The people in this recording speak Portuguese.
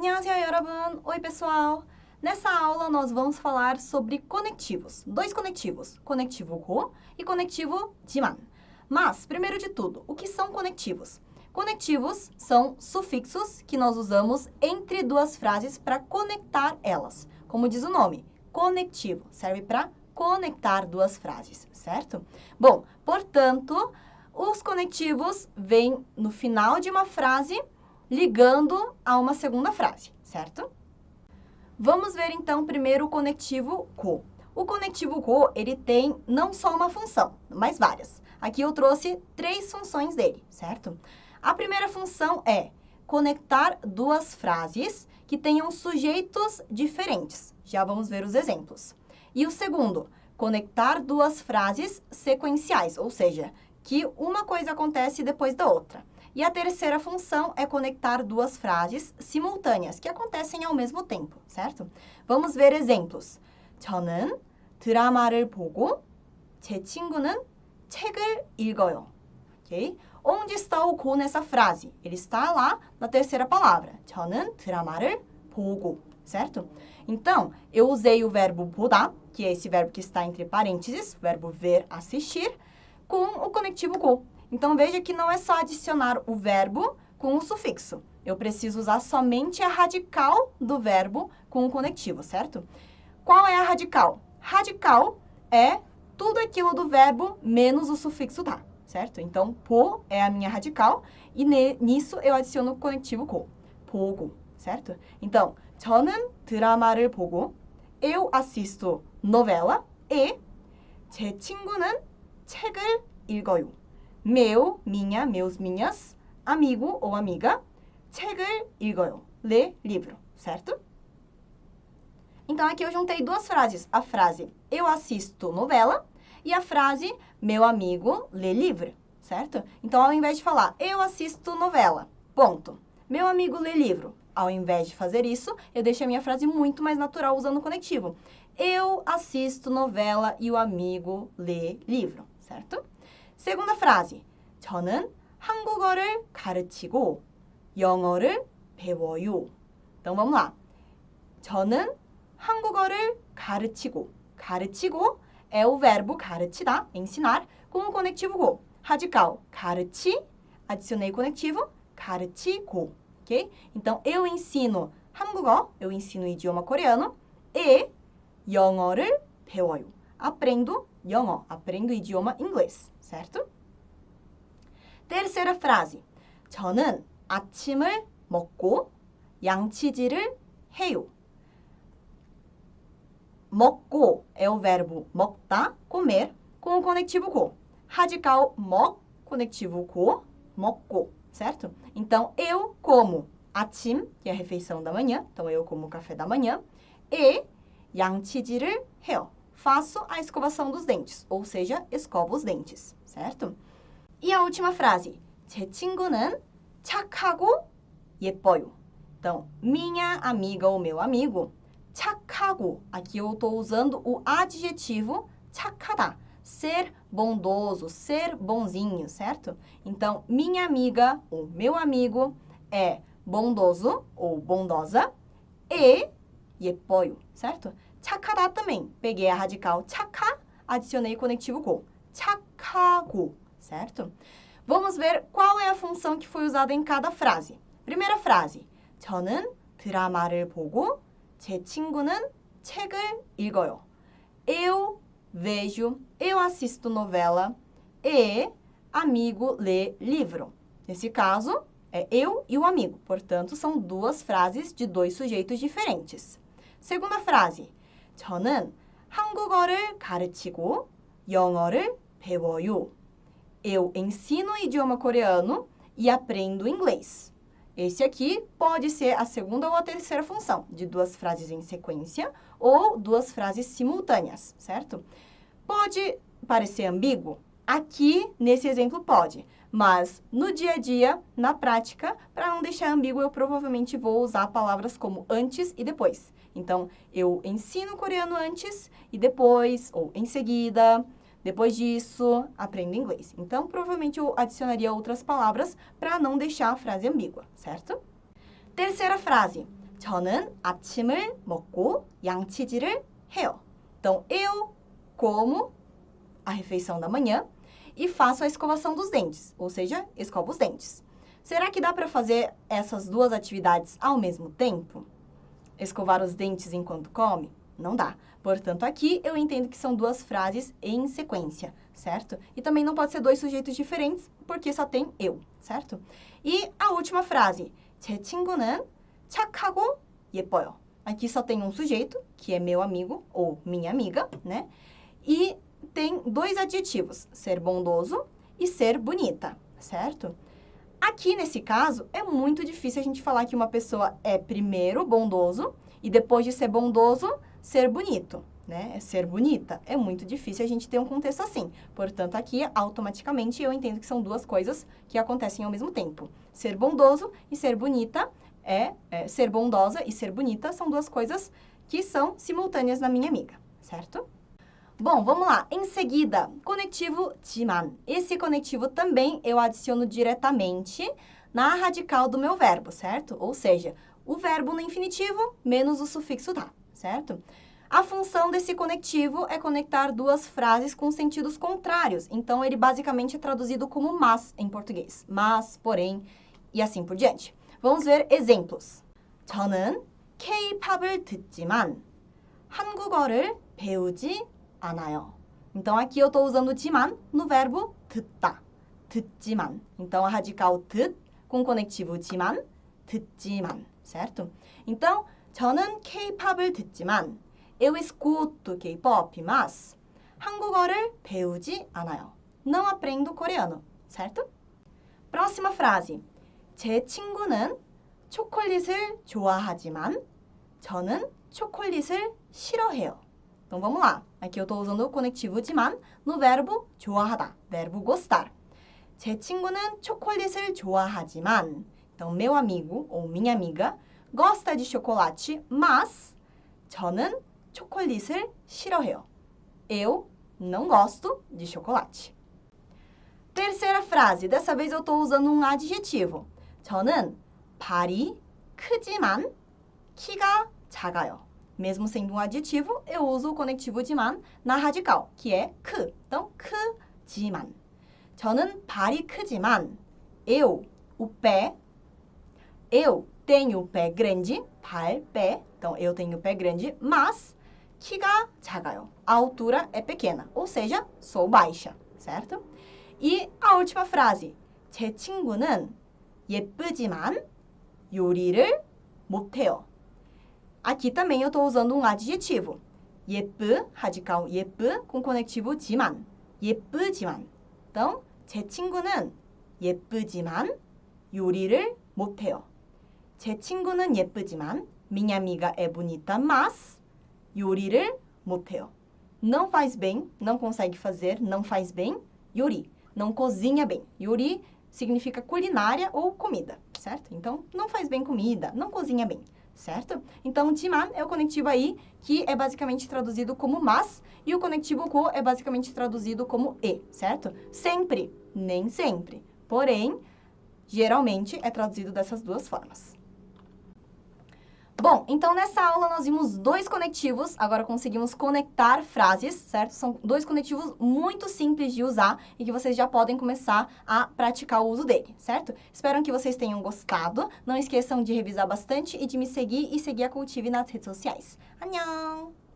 안녕하세요, 여러분! Oi, pessoal! Nessa aula, nós vamos falar sobre conectivos. Dois conectivos, conectivo 고 e conectivo 지만. Mas, primeiro de tudo, o que são conectivos? Conectivos são sufixos que nós usamos entre duas frases para conectar elas. Como diz o nome, conectivo, serve para conectar duas frases, certo? Bom, portanto, os conectivos vêm no final de uma frase ligando a uma segunda frase, certo? Vamos ver então primeiro o conectivo 고. O conectivo 고, ele tem não só uma função, mas várias. Aqui eu trouxe 3 funções dele, certo? A primeira função é conectar duas frases que tenham sujeitos diferentes. Já vamos ver os exemplos. E o segundo, conectar duas frases sequenciais, ou seja, que uma coisa acontece depois da outra. E a terceira função é conectar duas frases simultâneas, que acontecem ao mesmo tempo, certo? Vamos ver exemplos. 저는 드라마를 보고 제 친구는 책을 읽어요. Ok? Onde está o 고 nessa frase? Ele está lá na terceira palavra. 저는 드라마를 보고, certo? Então, eu usei o verbo 보다, que é esse verbo que está entre parênteses, o verbo ver, assistir, com o conectivo 고. Então, veja que não é só adicionar o verbo com o sufixo. Eu preciso usar somente a radical do verbo com o conectivo, certo? Qual é a radical? Radical é tudo aquilo do verbo menos o sufixo da, certo? Então, po é a minha radical e nisso eu adiciono o conectivo 고, 보고, certo? Então, 저는 드라마를 보고, eu assisto novela e 제 친구는 책을 읽어요. Meu, minha, meus, minhas, amigo ou amiga, 책을 읽어요. Lê livro, certo? Então, aqui eu juntei duas frases. A frase eu assisto novela e a frase meu amigo lê livro, certo? Então, ao invés de falar eu assisto novela, ponto. Meu amigo lê livro. Ao invés de fazer isso, eu deixo a minha frase muito mais natural usando o conectivo. Eu assisto novela e o amigo lê livro, certo? Segunda frase. 저는 한국어를 가르치고 영어를 배워요. Então, vamos lá. 저는 한국어를 가르치고. 가르치고 é o verbo 가르치다, ensinar, com o conectivo 고. Radical, 가르치, adicionei conectivo, 가르치고. Ok? Então, eu ensino 한국어, eu ensino o idioma coreano, e 영어를 배워요. Aprendo 영어, aprendo o idioma inglês, certo? terceira frase. 저는 아침을 먹고 양치질을 해요. 먹고 é o verbo 먹다, comer, com o conectivo 고. Radical 먹, conectivo 고, 먹고, certo? Então, eu como 아침, que é a refeição da manhã, então eu como o café da manhã, e 양치질을 해요. Faço a escovação dos dentes, ou seja, escovo os dentes, certo? E a última frase. 제 친구는 착하고 예뻐요. Então, minha amiga ou meu amigo, 착하고. Aqui eu estou usando o adjetivo 착하다. Ser bondoso, ser bonzinho, certo? Então, minha amiga ou meu amigo é bondoso ou bondosa e 예뻐요, certo? 착하다 também. Peguei a radical 착하, adicionei o conectivo 고. 착하고, certo? Vamos ver qual é a função que foi usada em cada frase. Primeira frase. 저는 드라마를 보고 제 친구는 책을 읽어요. Eu vejo, eu assisto novela e amigo lê livro. Nesse caso, é eu e o amigo. Portanto, são duas frases de dois sujeitos diferentes. Segunda frase. 저는 한국어를 가르치고 영어를 배워요. Eu ensino o idioma coreano e aprendo inglês. Esse aqui pode ser a segunda ou a terceira função, de duas frases em sequência ou duas frases simultâneas, certo? Pode parecer ambíguo? Aqui, nesse exemplo, pode. Mas, no dia a dia, na prática, para não deixar ambíguo, eu provavelmente vou usar palavras como antes e depois. Então, eu ensino coreano antes e depois, ou em seguida. Depois disso, aprendo inglês. Então, provavelmente eu adicionaria outras palavras para não deixar a frase ambígua, certo? Terceira frase. 저는 아침을 먹고 양치질을 해요. Então, eu como a refeição da manhã e faço a escovação dos dentes, ou seja, escovo os dentes. Será que dá para fazer essas duas atividades ao mesmo tempo? Escovar os dentes enquanto come? Não dá. Portanto, aqui eu entendo que são duas frases em sequência, certo? E também não pode ser dois sujeitos diferentes, porque só tem eu, certo? E a última frase, 제 친구는 착하고 예뻐요. Aqui só tem um sujeito, que é meu amigo ou minha amiga, né? E tem dois adjetivos, ser bondoso e ser bonita, certo? Aqui, nesse caso, é muito difícil a gente falar que uma pessoa é primeiro bondoso e depois de ser bondoso, ser bonito, né? Ser bonita. É muito difícil a gente ter um contexto assim. Portanto, aqui, automaticamente, eu entendo que são duas coisas que acontecem ao mesmo tempo. Ser bondoso e ser bonita ser bondosa e ser bonita são duas coisas que são simultâneas na minha amiga, certo? Bom, vamos lá. Em seguida, conectivo 지만. Esse conectivo também eu adiciono diretamente na radical do meu verbo, certo? Ou seja, o verbo no infinitivo menos o sufixo tá, certo? A função desse conectivo é conectar duas frases com sentidos contrários. Então, ele basicamente é traduzido como mas em português. Mas, porém, e assim por diante. Vamos ver exemplos. 저는 K-팝을 듣지만 한국어를 배우지 않아요. Então, aqui eu estou usando 지만 no verbo 듣다. 듣지만. Então, a radical 듣 com conectivo 지만, 듣지만, certo? Então, 저는 K-팝을 듣지만 eu escuto K-pop, mas 한국어를 배우지 않아요. Não aprendo coreano, certo? Próxima frase. 제 친구는 초콜릿을 좋아하지만 저는 초콜릿을 싫어해요. Então, vamos lá. Aqui eu estou usando o conectivo 지만 no verbo 좋아하다, verbo gostar. 제 친구는 초콜릿을 좋아하지만, então, meu amigo ou minha amiga gosta de chocolate, mas 저는 초콜릿을 싫어해요. Eu não gosto de chocolate. Terceira frase. Dessa vez eu estou usando um adjetivo. 저는 발이 크지만 키가 작아요. Mesmo sendo um adjetivo, eu uso o conectivo 지만 na radical, que é 크. Então, 크지만. 저는 발이 크지만 eu, o pé, eu tenho o pé grande, 발, pé. Então, eu tenho o pé grande, mas 키가 작아요. A altura é pequena, ou seja, sou baixa, certo? E a última frase. 제 친구는 예쁘지만 요리를 못해요. Aqui também eu estou usando um adjetivo. 예쁘, radical 예쁘, com conectivo 지만. 예쁘지만. Então, 제 친구는 예쁘지만 요리를 못해요. 제 친구는 예쁘지만 minha amiga é bonita, mas 요리를 못해요. Não faz bem, não consegue fazer, não faz bem, 요리. Não cozinha bem. 요리 significa culinária ou comida, certo? Então, não faz bem comida, não cozinha bem, certo? Então, 지만 é o conectivo aí, que é basicamente traduzido como mas, e o conectivo 고 é basicamente traduzido como e, certo? Sempre, nem sempre. Porém, geralmente é traduzido dessas duas formas. Bom, então nessa aula nós vimos dois conectivos, agora conseguimos conectar frases, certo? São dois conectivos muito simples de usar e que vocês já podem começar a praticar o uso dele, certo? Espero que vocês tenham gostado. Não esqueçam de revisar bastante e de me seguir e seguir a Cultive nas redes sociais. 안녕!